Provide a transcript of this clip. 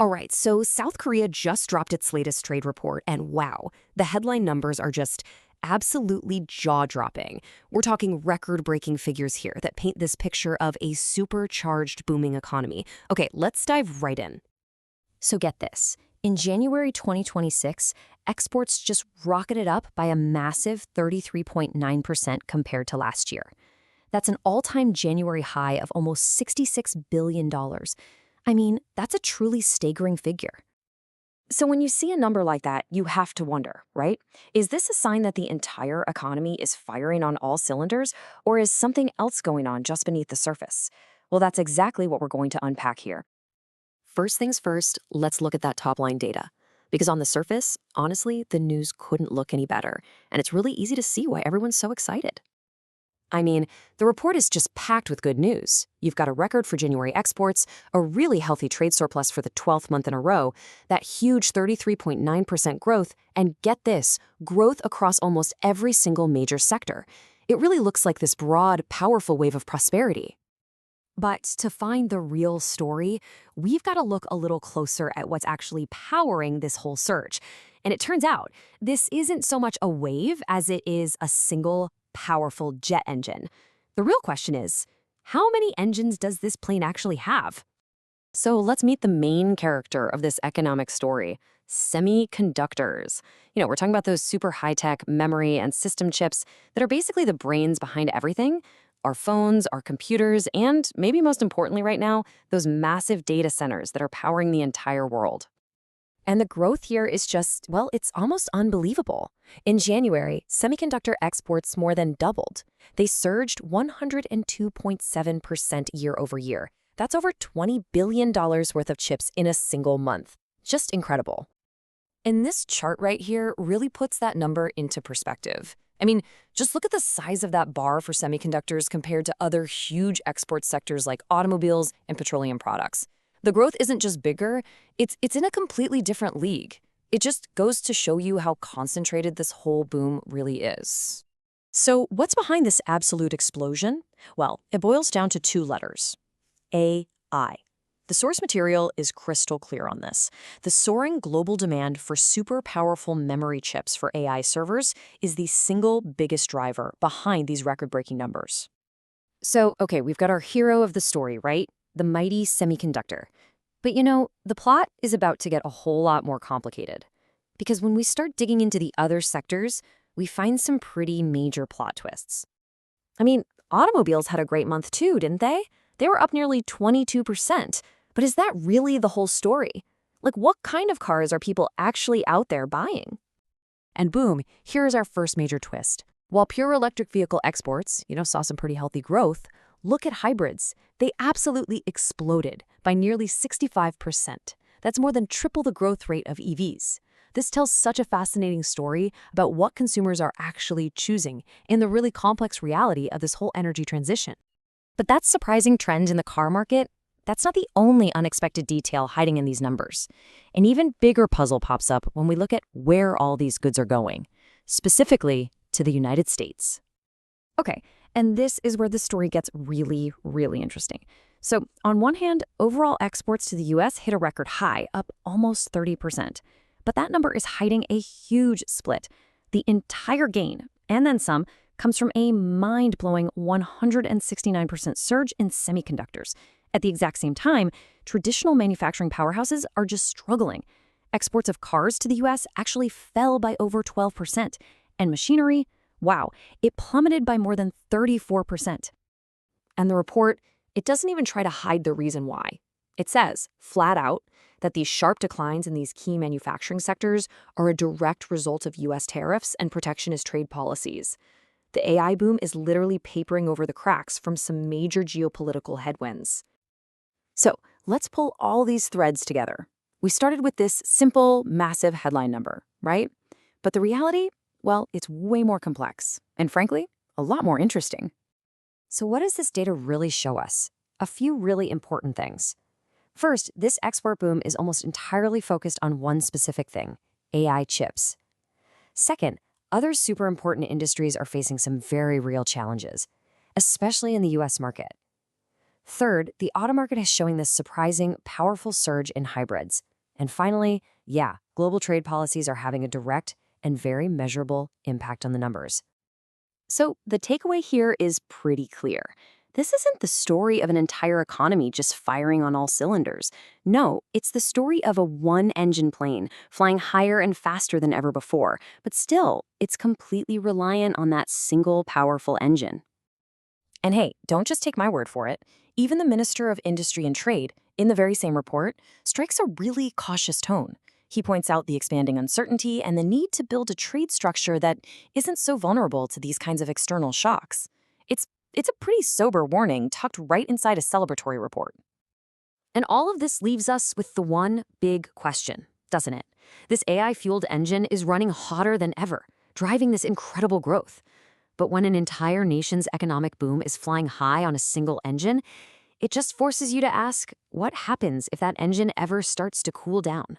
All right, so South Korea just dropped its latest trade report, and wow, the headline numbers are just absolutely jaw-dropping. We're talking record-breaking figures here that paint this picture of a supercharged booming economy. Okay, let's dive right in. So get this. In January 2026, exports just rocketed up by a massive 33.9% compared to last year. That's an all-time January high of almost $66 billion. I mean, that's a truly staggering figure. So when you see a number like that, you have to wonder, right? Is this a sign that the entire economy is firing on all cylinders, or is something else going on just beneath the surface? Well, that's exactly what we're going to unpack here. First things first, let's look at that top-line data. Because on the surface, honestly, the news couldn't look any better, and it's really easy to see why everyone's so excited. I mean, the report is just packed with good news. You've got a record for January exports, a really healthy trade surplus for the 12th month in a row, that huge 33.9% growth, and get this, growth across almost every single major sector. It really looks like this broad, powerful wave of prosperity. But to find the real story, we've got to look a little closer at what's actually powering this whole surge. And it turns out, this isn't so much a wave as it is a single, powerful jet engine. The real question is, how many engines does this plane actually have? So let's meet the main character of this economic story, semiconductors. We're talking about those super high-tech memory and system chips that are basically the brains behind everything. Our phones, our computers, and maybe most importantly right now, those massive data centers that are powering the entire world. And the growth here is just, well, it's almost unbelievable. In January, semiconductor exports more than doubled. They surged 102.7% year over year. That's over $20 billion worth of chips in a single month. Just incredible. And this chart right here really puts that number into perspective. I mean, just look at the size of that bar for semiconductors compared to other huge export sectors like automobiles and petroleum products. The growth isn't just bigger, it's in a completely different league. It just goes to show you how concentrated this whole boom really is. So what's behind this absolute explosion? Well, it boils down to two letters: AI. The source material is crystal clear on this. The soaring global demand for super powerful memory chips for AI servers is the single biggest driver behind these record-breaking numbers. So, okay, we've got our hero of the story, right? The mighty semiconductor. But the plot is about to get a whole lot more complicated. Because when we start digging into the other sectors, we find some pretty major plot twists. I mean, automobiles had a great month too, didn't they? They were up nearly 22%. But is that really the whole story? Like, what kind of cars are people actually out there buying? And boom, here's our first major twist. While pure electric vehicle exports, saw some pretty healthy growth, look at hybrids. They absolutely exploded by nearly 65%. That's more than triple the growth rate of EVs. This tells such a fascinating story about what consumers are actually choosing in the really complex reality of this whole energy transition. But that surprising trend in the car market, that's not the only unexpected detail hiding in these numbers. An even bigger puzzle pops up when we look at where all these goods are going, specifically to the United States. Okay, and this is where the story gets really, really interesting. So on one hand, overall exports to the US hit a record high, up almost 30%. But that number is hiding a huge split. The entire gain, and then some, comes from a mind-blowing 169% surge in semiconductors. At the exact same time, traditional manufacturing powerhouses are just struggling. Exports of cars to the US actually fell by over 12%. And machinery, wow, it plummeted by more than 34%. And the report, it doesn't even try to hide the reason why. It says, flat out, that these sharp declines in these key manufacturing sectors are a direct result of US tariffs and protectionist trade policies. The AI boom is literally papering over the cracks from some major geopolitical headwinds. So let's pull all these threads together. We started with this simple, massive headline number, right? But the reality, well, it's way more complex, and frankly, a lot more interesting. So what does this data really show us? A few really important things. First, this export boom is almost entirely focused on one specific thing: AI chips. Second, other super important industries are facing some very real challenges, especially in the US market. Third, the auto market is showing this surprising, powerful surge in hybrids. And finally, yeah, global trade policies are having a direct and very measurable impact on the numbers. So the takeaway here is pretty clear. This isn't the story of an entire economy just firing on all cylinders. No, it's the story of a one-engine plane flying higher and faster than ever before, but still, it's completely reliant on that single powerful engine. And hey, don't just take my word for it. Even the Minister of Industry and Trade, in the very same report, strikes a really cautious tone. He points out the expanding uncertainty and the need to build a trade structure that isn't so vulnerable to these kinds of external shocks. It's a pretty sober warning tucked right inside a celebratory report. And all of this leaves us with the one big question, doesn't it? This AI-fueled engine is running hotter than ever, driving this incredible growth. But when an entire nation's economic boom is flying high on a single engine, it just forces you to ask, what happens if that engine ever starts to cool down?